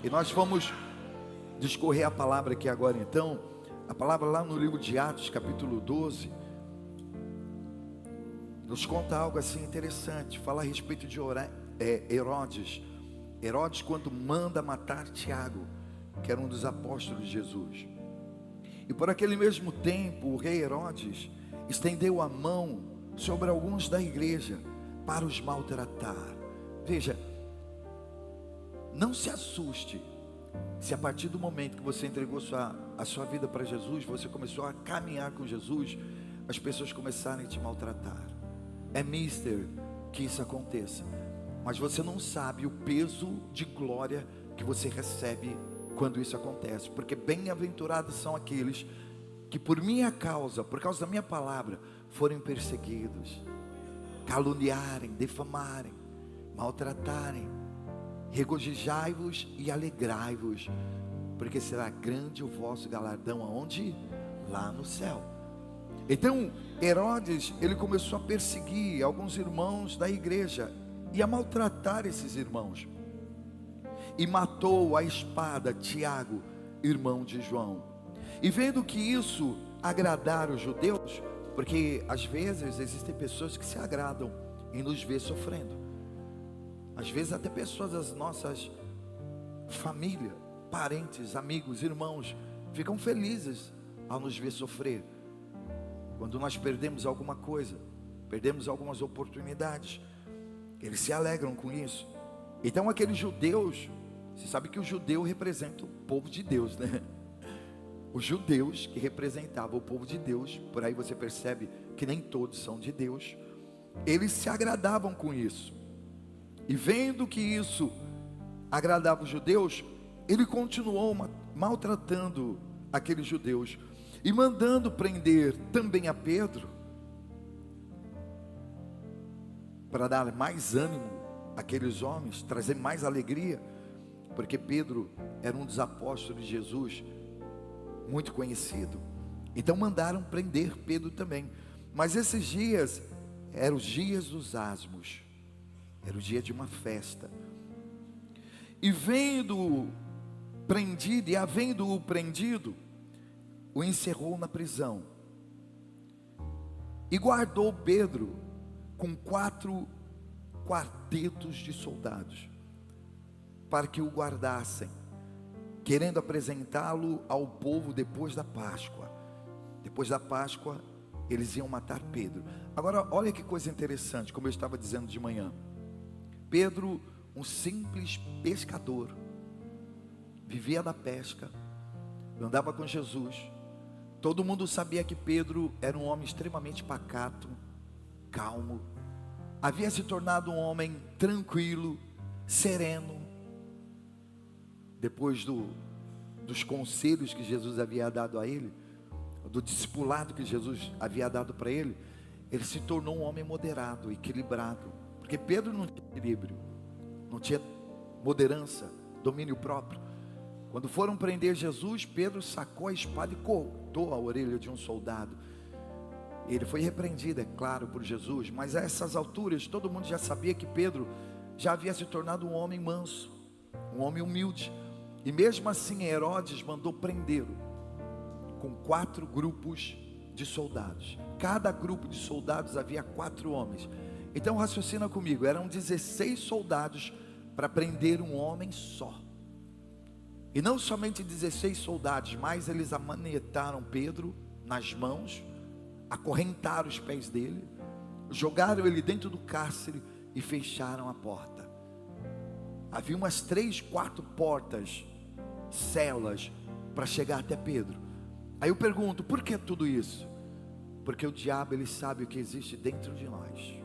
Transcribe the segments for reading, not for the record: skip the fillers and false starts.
E nós vamos discorrer a palavra aqui agora então. A palavra lá no livro de Atos, capítulo 12, nos conta algo assim interessante. Fala a respeito de Herodes. Herodes, quando manda matar Tiago, que era um dos apóstolos de Jesus. E por aquele mesmo tempo, o rei Herodes estendeu a mão sobre alguns da igreja para os maltratar. Veja, não se assuste se a partir do momento que você entregou a sua vida para Jesus, você começou a caminhar com Jesus, as pessoas começarem a te maltratar. É mister que isso aconteça, mas você não sabe o peso de glória que você recebe quando isso acontece, porque bem-aventurados são aqueles que por minha causa, por causa da minha palavra, forem perseguidos, caluniarem, defamarem, maltratarem. Regozijai-vos e alegrai-vos, porque será grande o vosso galardão. Aonde? Lá no céu. Então Herodes, ele começou a perseguir alguns irmãos da igreja e a maltratar esses irmãos, e matou à espada Tiago, irmão de João. E vendo que isso agradara os judeus, porque às vezes existem pessoas que se agradam em nos ver sofrendo, às vezes até pessoas das nossas família, parentes, amigos, irmãos, ficam felizes ao nos ver sofrer. Quando nós perdemos alguma coisa, perdemos algumas oportunidades, eles se alegram com isso. Então aqueles judeus, você sabe que o judeu representa o povo de Deus, né? Os judeus que representavam o povo de Deus, por aí você percebe que nem todos são de Deus, eles se agradavam com isso. E vendo que isso agradava os judeus, ele continuou maltratando aqueles judeus e mandando prender também a Pedro, para dar mais ânimo àqueles homens, trazer mais alegria, porque Pedro era um dos apóstolos de Jesus, muito conhecido. Então mandaram prender Pedro também. Mas esses dias eram os dias dos asmos, era o dia de uma festa. E vendo-o prendido, e havendo-o prendido, o encerrou na prisão, e guardou Pedro com 4 quartetos de soldados, para que o guardassem, querendo apresentá-lo ao povo depois da Páscoa. Depois da Páscoa, eles iam matar Pedro. Agora, olha que coisa interessante, como eu estava dizendo de manhã. Pedro, um simples pescador, vivia da pesca, andava com Jesus. Todo mundo sabia que Pedro era um homem extremamente pacato, calmo. Havia se tornado um homem tranquilo, sereno. Depois dos conselhos que Jesus havia dado a ele, do discipulado que Jesus havia dado para ele, ele se tornou um homem moderado, equilibrado. Porque Pedro não tinha equilíbrio, não tinha moderança, domínio próprio. Quando foram prender Jesus, Pedro sacou a espada e cortou a orelha de um soldado. Ele foi repreendido, é claro, por Jesus, mas a essas alturas todo mundo já sabia que Pedro já havia se tornado um homem manso, um homem humilde. E mesmo assim Herodes mandou prendê-lo com 4 grupos de soldados. Cada grupo de soldados havia 4 homens. Então raciocina comigo, eram 16 soldados para prender um homem só. E não somente 16 soldados, mas eles amanetaram Pedro nas mãos, acorrentaram os pés dele, jogaram ele dentro do cárcere e fecharam a porta. Havia umas 3, 4 portas, celas, para chegar até Pedro. Aí eu pergunto, por que tudo isso? Porque o diabo, ele sabe o que existe dentro de nós.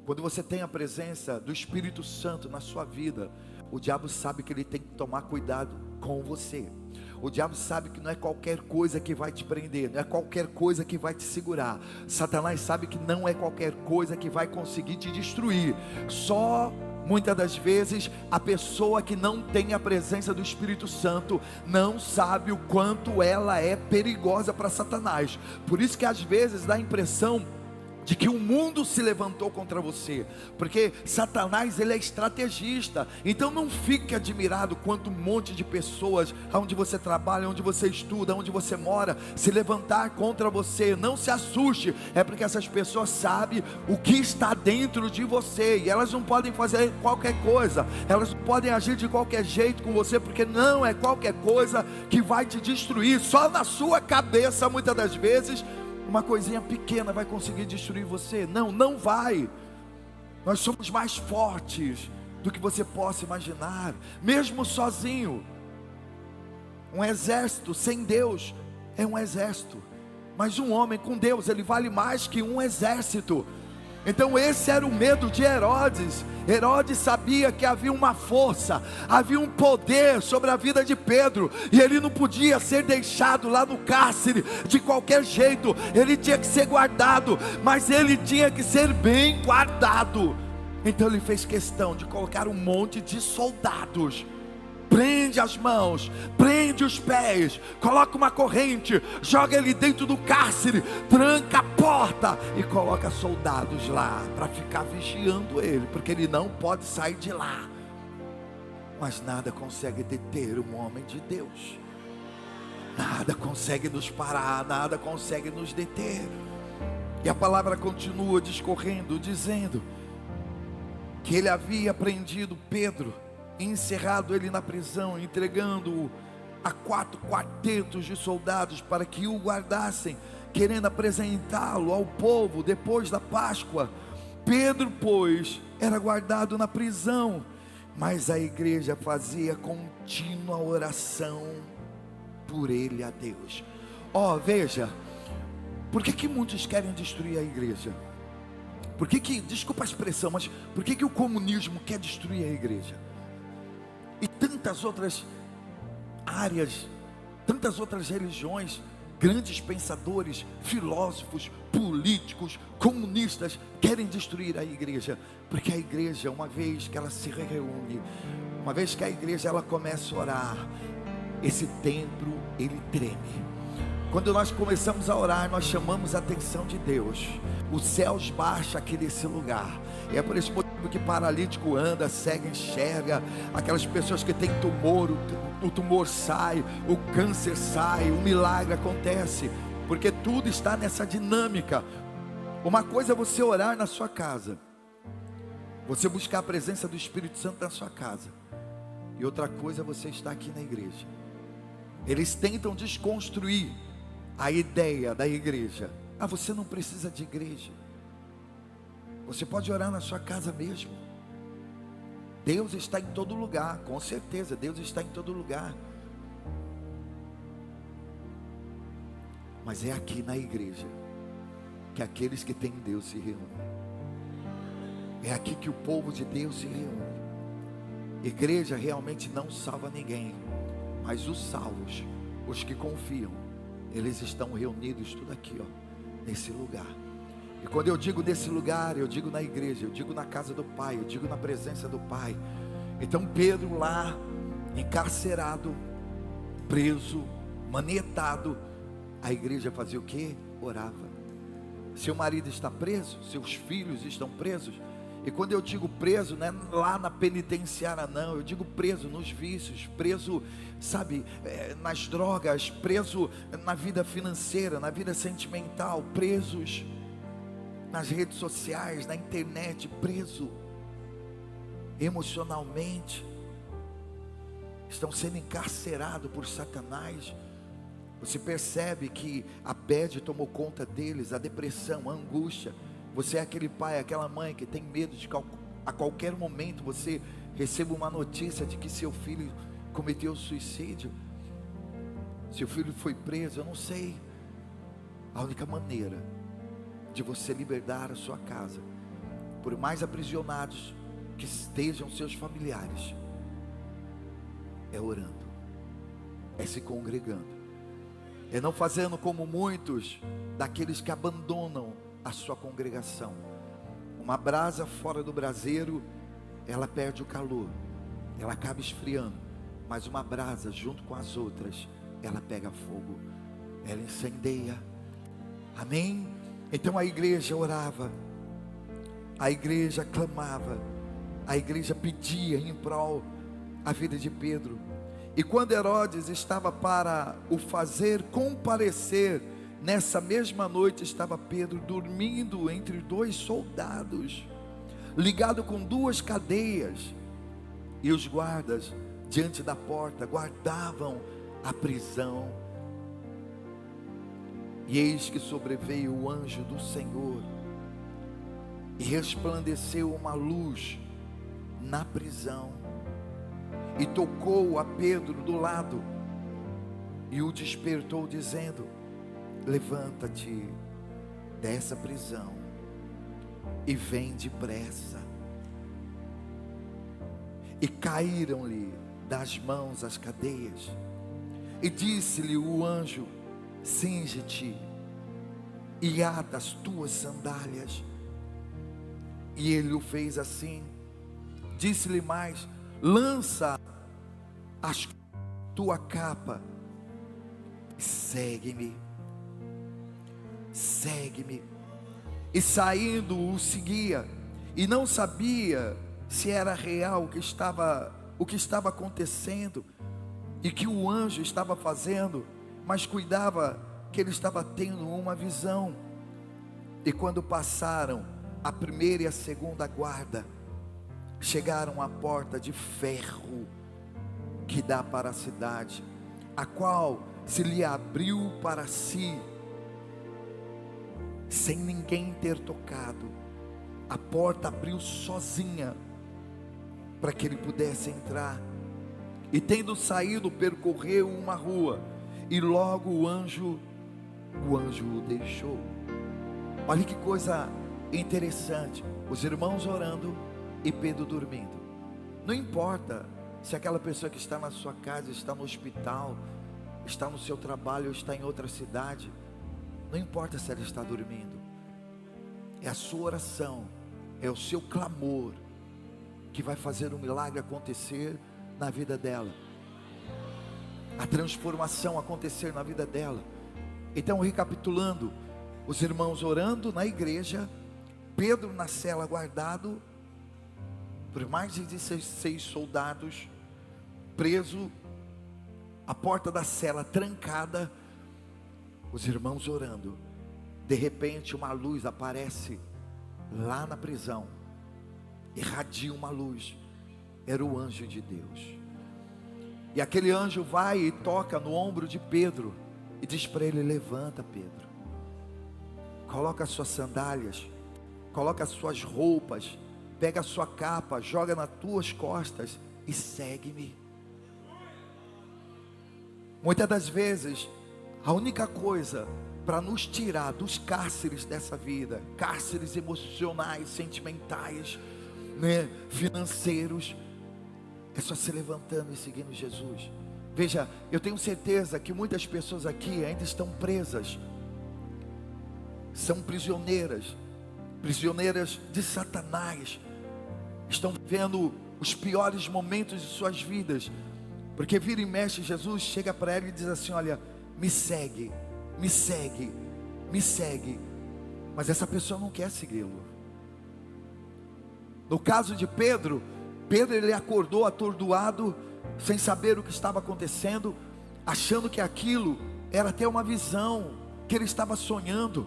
Quando você tem a presença do Espírito Santo na sua vida, o diabo sabe que ele tem que tomar cuidado com você. O diabo sabe que não é qualquer coisa que vai te prender, não é qualquer coisa que vai te segurar. Satanás sabe que não é qualquer coisa que vai conseguir te destruir. Só muitas das vezes a pessoa que não tem a presença do Espírito Santo não sabe o quanto ela é perigosa para Satanás. Por isso que às vezes dá a impressão de que o mundo se levantou contra você, porque Satanás, ele é estrategista. Então não fique admirado quanto um monte de pessoas, onde você trabalha, onde você estuda, onde você mora, se levantar contra você. Não se assuste, é porque essas pessoas sabem o que está dentro de você, e elas não podem fazer qualquer coisa, elas não podem agir de qualquer jeito com você, porque não é qualquer coisa que vai te destruir. Só na sua cabeça, muitas das vezes, uma coisinha pequena vai conseguir destruir você. Não, não vai. Nós somos mais fortes do que você possa imaginar. Mesmo sozinho, um exército sem Deus é um exército, mas um homem com Deus, ele vale mais que um exército. Então esse era o medo de Herodes. Herodes sabia que havia uma força, havia um poder sobre a vida de Pedro, e ele não podia ser deixado lá no cárcere de qualquer jeito. Ele tinha que ser guardado, mas ele tinha que ser bem guardado. Então ele fez questão de colocar um monte de soldados. Prende as mãos, prende os pés, coloca uma corrente, joga ele dentro do cárcere, tranca a porta e coloca soldados lá para ficar vigiando ele, porque ele não pode sair de lá. Mas nada consegue deter um homem de Deus, nada consegue nos parar, nada consegue nos deter. E a palavra continua discorrendo, dizendo que ele havia prendido Pedro, encerrado ele na prisão, entregando-o a 4 quartetos de soldados para que o guardassem, querendo apresentá-lo ao povo depois da Páscoa. Pedro, pois, era guardado na prisão, mas a igreja fazia contínua oração por ele a Deus. Veja, por que muitos querem destruir a igreja? Por que, desculpa a expressão, mas por que o comunismo quer destruir a igreja? E tantas outras áreas, tantas outras religiões, grandes pensadores, filósofos, políticos, comunistas querem destruir a igreja, porque a igreja, uma vez que ela se reúne, uma vez que a igreja ela começa a orar, esse templo ele treme. Quando nós começamos a orar, nós chamamos a atenção de Deus, os céus baixam aqui nesse lugar. É por esse motivo que paralítico anda, cego enxerga, aquelas pessoas que têm tumor, o tumor sai, o câncer sai, o milagre acontece, porque tudo está nessa dinâmica. Uma coisa é você orar na sua casa, você buscar a presença do Espírito Santo na sua casa, e outra coisa é você estar aqui na igreja. Eles tentam desconstruir a ideia da igreja. Você não precisa de igreja, você pode orar na sua casa mesmo. Deus está em todo lugar, com certeza, Deus está em todo lugar. Mas é aqui na igreja que aqueles que têm Deus se reúnem. É aqui que o povo de Deus se reúne. Igreja realmente não salva ninguém, mas os salvos, os que confiam, eles estão reunidos tudo aqui, nesse lugar. E quando eu digo nesse lugar, eu digo na igreja, eu digo na casa do Pai, eu digo na presença do Pai. Então Pedro lá, encarcerado, preso, manietado, a igreja fazia o quê? Orava. Seu marido está preso, seus filhos estão presos. E quando eu digo preso, não é lá na penitenciária não, eu digo preso nos vícios, preso, sabe, nas drogas, preso na vida financeira, na vida sentimental, presos nas redes sociais, na internet, preso emocionalmente, estão sendo encarcerados por Satanás. Você percebe que a bad tomou conta deles, a depressão, a angústia. Você é aquele pai, aquela mãe que tem medo de a qualquer momento você receba uma notícia de que seu filho cometeu suicídio, seu filho foi preso. Eu não sei. A única maneira de você libertar a sua casa, por mais aprisionados que estejam seus familiares, é orando, é se congregando, é não fazendo como muitos daqueles que abandonam a sua congregação. Uma brasa fora do braseiro, ela perde o calor, ela acaba esfriando, mas uma brasa junto com as outras, ela pega fogo, ela incendeia. Amém? Então a igreja orava, a igreja clamava, a igreja pedia em prol a vida de Pedro. E quando Herodes estava para o fazer comparecer, nessa mesma noite estava Pedro dormindo entre dois soldados, ligado com duas cadeias, e os guardas diante da porta guardavam a prisão. E eis que sobreveio o anjo do Senhor, e resplandeceu uma luz na prisão, e tocou a Pedro do lado, e o despertou, dizendo: levanta-te dessa prisão, e vem depressa. E caíram-lhe das mãos as cadeias, e disse-lhe o anjo: cinge-te e ata as tuas sandálias. E ele o fez assim. Disse-lhe mais: lança a tua capa, segue-me, segue-me. E saindo o seguia, e não sabia se era real o que estava acontecendo, e que o anjo estava fazendo, mas cuidava que ele estava tendo uma visão. E quando passaram a primeira e a segunda guarda, chegaram à porta de ferro que dá para a cidade, a qual se lhe abriu para si, sem ninguém ter tocado. A porta abriu sozinha, para que ele pudesse entrar. E tendo saído, percorreu uma rua, e logo o anjo o deixou. Olha que coisa interessante, os irmãos orando e Pedro dormindo. Não importa se aquela pessoa que está na sua casa, está no hospital, está no seu trabalho ou está em outra cidade, não importa se ela está dormindo, é a sua oração, é o seu clamor que vai fazer um milagre acontecer na vida dela, a transformação acontecer na vida dela. Então, recapitulando, os irmãos orando na igreja, Pedro na cela guardado por mais de 16 soldados, preso, a porta da cela trancada, os irmãos orando. De repente uma luz aparece lá na prisão, irradia uma luz, era o anjo de Deus. E aquele anjo vai e toca no ombro de Pedro e diz para ele: levanta, Pedro, coloca as suas sandálias, coloca as suas roupas, pega a sua capa, joga nas tuas costas e segue-me. Muitas das vezes, a única coisa para nos tirar dos cárceres dessa vida, cárceres emocionais, sentimentais, financeiros, é só se levantando e seguindo Jesus. Veja, eu tenho certeza que muitas pessoas aqui ainda estão presas, são prisioneiras de Satanás, estão vivendo os piores momentos de suas vidas, porque vira e mexe, Jesus chega para ela e diz assim: olha, me segue, me segue, me segue. Mas essa pessoa não quer segui-lo. No caso de Pedro, ele acordou atordoado, sem saber o que estava acontecendo, achando que aquilo era até uma visão, que ele estava sonhando.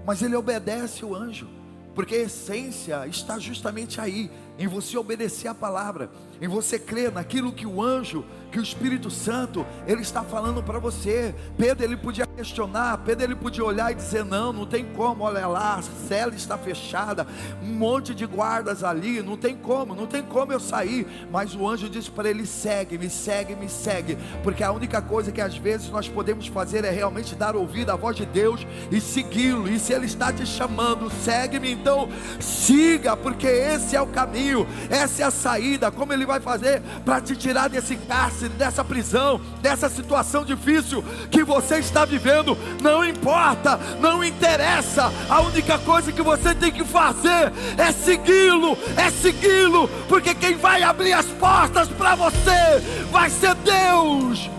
Mas ele obedece o anjo, porque a essência está justamente aí, em você obedecer a palavra, em você crer naquilo que o anjo, que o Espírito Santo, ele está falando para você. Pedro, ele podia questionar, Pedro, ele podia olhar e dizer: não tem como, olha lá, a cela está fechada, um monte de guardas ali, não tem como eu sair. Mas o anjo disse para ele: segue, me segue, me segue, porque a única coisa que às vezes nós podemos fazer é realmente dar ouvido à voz de Deus e segui-lo. E se ele está te chamando, segue-me, então siga, porque esse é o caminho, essa é a saída. Como ele vai fazer para te tirar desse cárcere, dessa prisão, dessa situação difícil que você está vivendo? Não importa, não interessa, a única coisa que você tem que fazer é segui-lo, porque quem vai abrir as portas para você vai ser Deus,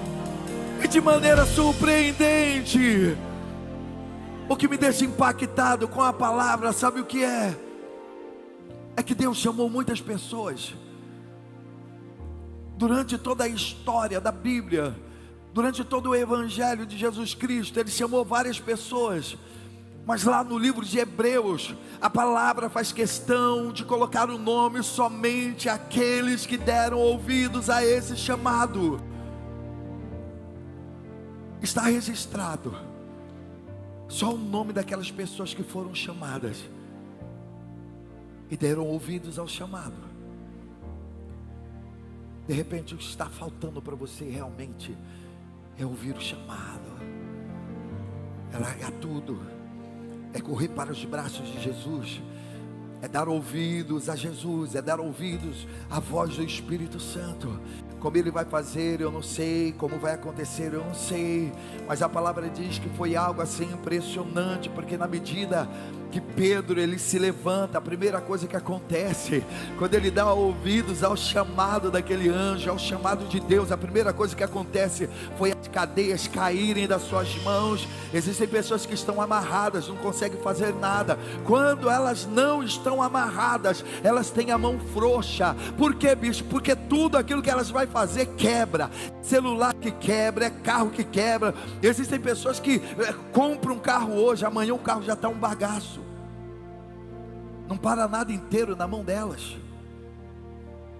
e de maneira surpreendente. O que me deixa impactado com a palavra, sabe o que é? É que Deus chamou muitas pessoas. Durante toda a história da Bíblia, durante todo o Evangelho de Jesus Cristo, Ele chamou várias pessoas. Mas lá no livro de Hebreus, a palavra faz questão de colocar o nome somente àqueles que deram ouvidos a esse chamado. Está registrado só o nome daquelas pessoas que foram chamadas e deram ouvidos ao chamado. De repente o que está faltando para você realmente é ouvir o chamado, é largar tudo, é correr para os braços de Jesus, é dar ouvidos a Jesus, é dar ouvidos à voz do Espírito Santo. Como Ele vai fazer, eu não sei. Como vai acontecer, eu não sei. Mas a palavra diz que foi algo assim impressionante, porque na medida que Pedro, ele se levanta, a primeira coisa que acontece, quando ele dá ouvidos ao chamado daquele anjo, ao chamado de Deus, a primeira coisa que acontece foi as cadeias caírem das suas mãos. Existem pessoas que estão amarradas, não conseguem fazer nada. Quando elas não estão amarradas, elas têm a mão frouxa. Por quê, bicho? Porque tudo aquilo que elas vão fazer quebra. Celular que quebra, é carro que quebra. Existem pessoas que compram um carro hoje, amanhã o carro já está um bagaço. Não para nada inteiro na mão delas.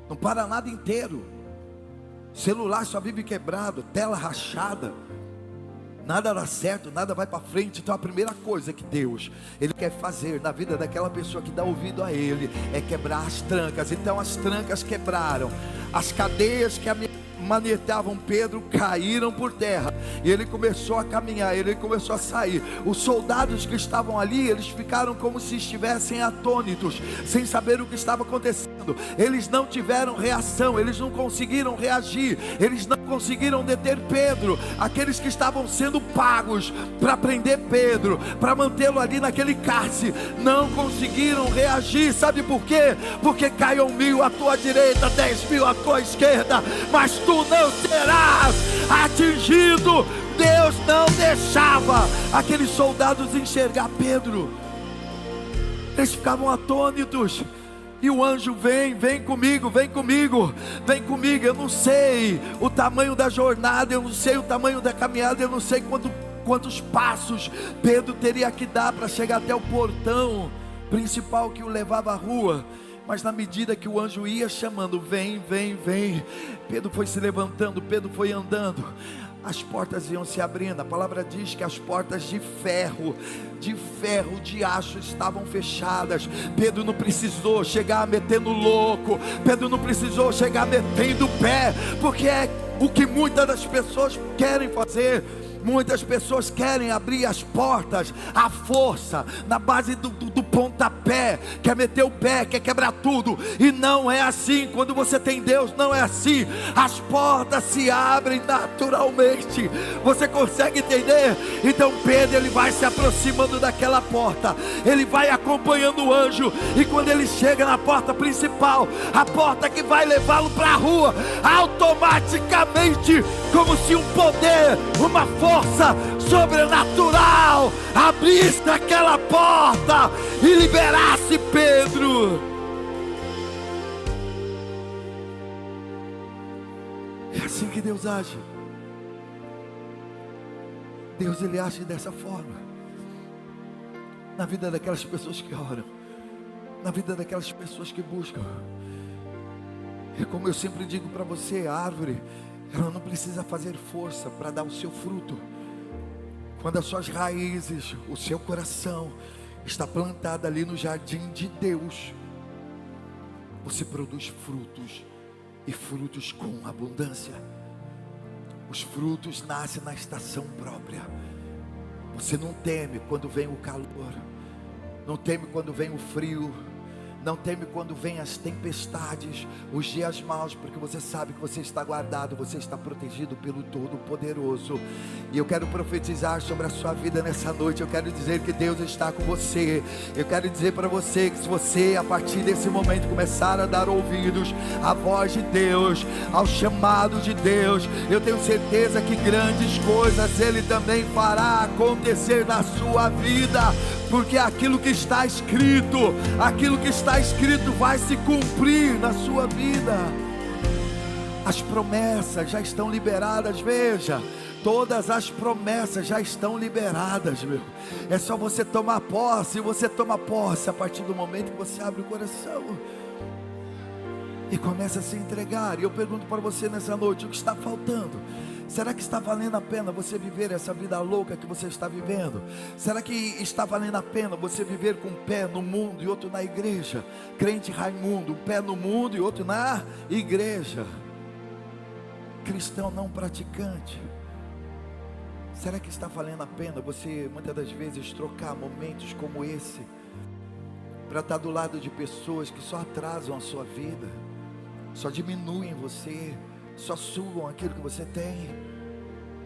Não para nada inteiro. Celular só vive quebrado, tela rachada. Nada dá certo, nada vai para frente. Então a primeira coisa que Deus, Ele quer fazer na vida daquela pessoa que dá ouvido a Ele, é quebrar as trancas. Então as trancas quebraram. As cadeias que manetavam Pedro caíram por terra, e ele começou a caminhar, ele começou a sair. Os soldados que estavam ali, eles ficaram como se estivessem atônitos, sem saber o que estava acontecendo. Eles não tiveram reação, eles não conseguiram reagir, eles não conseguiram deter Pedro. Aqueles que estavam sendo pagos para prender Pedro, para mantê-lo ali naquele cárcere, não conseguiram reagir. Sabe por quê? Porque caiam 1000 à tua direita, 10.000 à tua esquerda, mas tu não serás atingido. Deus não deixava aqueles soldados enxergar Pedro. Eles ficavam atônitos. E o anjo vem comigo, vem comigo, vem comigo. Eu não sei o tamanho da jornada, eu não sei o tamanho da caminhada, eu não sei quantos passos Pedro teria que dar para chegar até o portão principal que o levava à rua. Mas na medida que o anjo ia chamando, vem, vem, vem, Pedro foi se levantando, Pedro foi andando. As portas iam se abrindo. A palavra diz que as portas de ferro, de aço estavam fechadas. Pedro não precisou chegar metendo louco, Pedro não precisou chegar metendo o pé, porque é o que muitas das pessoas querem fazer. Muitas pessoas querem abrir as portas à força, na base do pontapé, quer meter o pé, quer quebrar tudo. E não é assim. Quando você tem Deus, não é assim. As portas se abrem naturalmente. Você consegue entender? Então Pedro, ele vai se aproximando daquela porta, ele vai acompanhando o anjo. E quando ele chega na porta principal, a porta que vai levá-lo para a rua, automaticamente, como se um poder, uma força sobrenatural abrisse aquela porta e liberasse Pedro. É assim que Deus age. Deus, ele age dessa forma na vida daquelas pessoas que oram, na vida daquelas pessoas que buscam. E como eu sempre digo para você, a árvore, ela não precisa fazer força para dar o seu fruto. Quando as suas raízes, o seu coração está plantado ali no jardim de Deus, você produz frutos, e frutos com abundância. Os frutos nascem na estação própria. Você não teme quando vem o calor, não teme quando vem o frio, não teme quando vêm as tempestades, os dias maus, porque você sabe que você está guardado, você está protegido pelo Todo-Poderoso. E eu quero profetizar sobre a sua vida nessa noite. Eu quero dizer que Deus está com você. Eu quero dizer para você que se você, a partir desse momento, começar a dar ouvidos à voz de Deus, ao chamado de Deus, eu tenho certeza que grandes coisas Ele também fará acontecer na sua vida, porque aquilo que está escrito vai se cumprir na sua vida. As promessas já estão liberadas, veja, todas as promessas já estão liberadas, meu. É só você tomar posse, e você toma posse a partir do momento que você abre o coração e começa a se entregar. E eu pergunto para você nessa noite, o que está faltando? Será que está valendo a pena você viver essa vida louca que você está vivendo? Será que está valendo a pena você viver com um pé no mundo e outro na igreja? Crente Raimundo, um pé no mundo e outro na igreja. Cristão não praticante. Será que está valendo a pena você muitas das vezes trocar momentos como esse para estar do lado de pessoas que só atrasam a sua vida, só diminuem você, só sugam aquilo que você tem?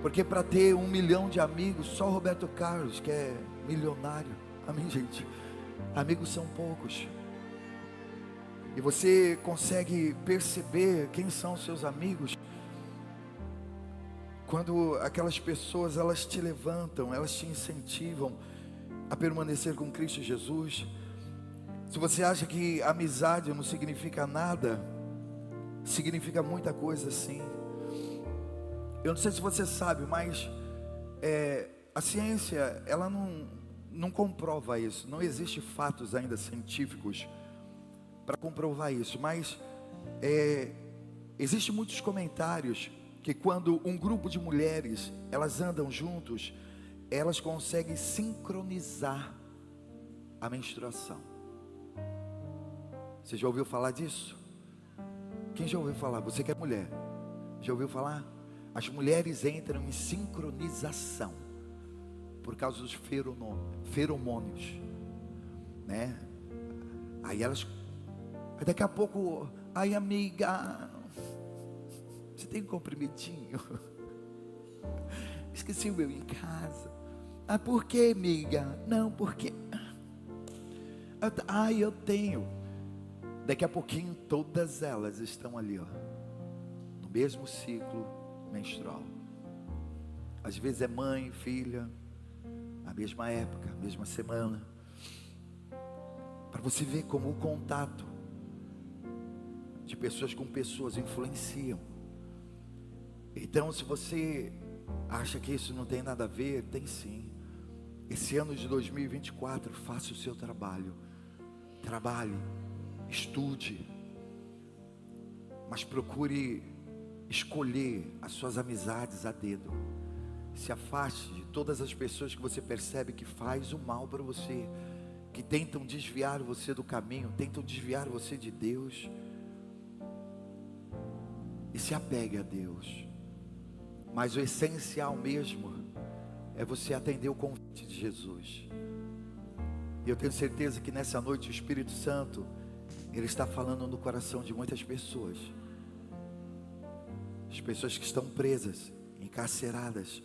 Porque para ter 1 milhão de amigos, só Roberto Carlos que é milionário. Amém, gente? Amigos são poucos. E você consegue perceber quem são seus amigos quando aquelas pessoas, elas te levantam, elas te incentivam a permanecer com Cristo Jesus. Se você acha que amizade não significa nada, significa muita coisa sim. Eu não sei se você sabe, mas a ciência, ela não comprova isso. Não existe fatos ainda científicos para comprovar isso, mas existem muitos comentários que quando um grupo de mulheres, elas andam juntos, elas conseguem sincronizar a menstruação. Você já ouviu falar disso? Quem já ouviu falar? Você que é mulher, já ouviu falar? As mulheres entram em sincronização por causa dos feromônios, né? Aí elas, daqui a pouco, ai amiga, você tem um comprimidinho? Esqueci o meu em casa. Ah, por que, amiga? Não, porque eu tenho. Daqui a pouquinho todas elas estão ali, ó, no mesmo ciclo menstrual. Às vezes é mãe, filha, a mesma época, a mesma semana. Para você ver como o contato de pessoas com pessoas influenciam. Então, se você acha que isso não tem nada a ver, tem sim. Esse ano de 2024, faça o seu trabalho. Trabalhe, estude, mas procure escolher as suas amizades a dedo. Se afaste de todas as pessoas que você percebe que faz o mal para você, que tentam desviar você do caminho, tentam desviar você de Deus. E se apegue a Deus. Mas o essencial mesmo é você atender o convite de Jesus. E eu tenho certeza que nessa noite o Espírito Santo, Ele está falando no coração de muitas pessoas. As pessoas que estão presas, encarceradas.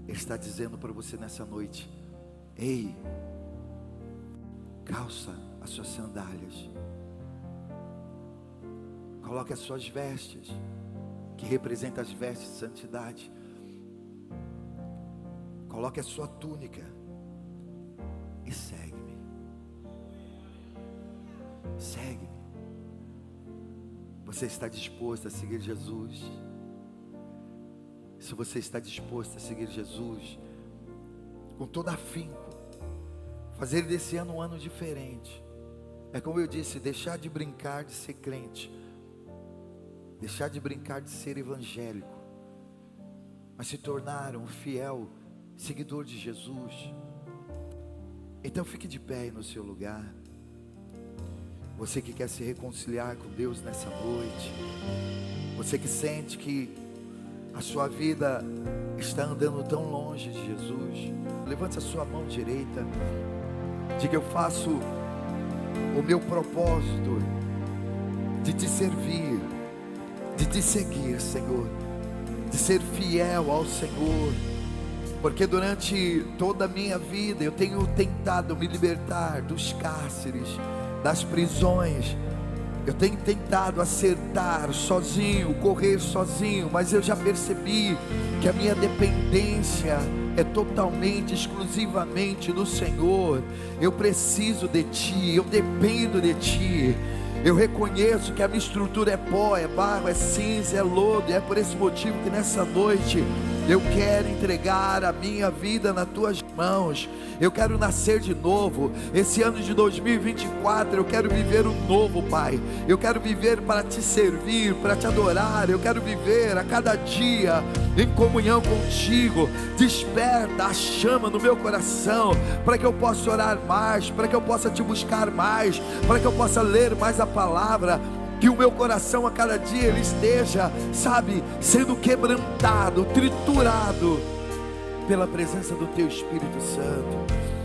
Ele está dizendo para você nessa noite: ei, calça as suas sandálias, coloque as suas vestes, que representa as vestes de santidade. Coloque a sua túnica e segue-me. Segue-me. Você está disposto a seguir Jesus? Se você está disposto a seguir Jesus com todo afinco, fazer desse ano um ano diferente, é como eu disse, deixar de brincar de ser crente, deixar de brincar de ser evangélico, mas se tornar um fiel seguidor de Jesus. Então fique de pé aí no seu lugar. Você que quer se reconciliar com Deus nessa noite, você que sente que a sua vida está andando tão longe de Jesus, levante a sua mão direita, diga: eu faço o meu propósito de te servir, de te seguir, Senhor, de ser fiel ao Senhor, porque durante toda a minha vida eu tenho tentado me libertar dos cárceres, das prisões. Eu tenho tentado acertar sozinho, correr sozinho, mas eu já percebi que a minha dependência é totalmente, exclusivamente do Senhor. Eu preciso de Ti, eu dependo de Ti. Eu reconheço que a minha estrutura é pó, é barro, é cinza, é lodo, e é por esse motivo que nessa noite eu quero entregar a minha vida nas Tuas mãos. Eu quero nascer de novo. Esse ano de 2024 eu quero viver o novo, Pai. Eu quero viver para Te servir, para Te adorar. Eu quero viver a cada dia em comunhão contigo. Desperta a chama no meu coração, para que eu possa orar mais, para que eu possa Te buscar mais, para que eu possa ler mais a palavra. Que o meu coração a cada dia ele esteja, sabe, sendo quebrantado, triturado pela presença do Teu Espírito Santo.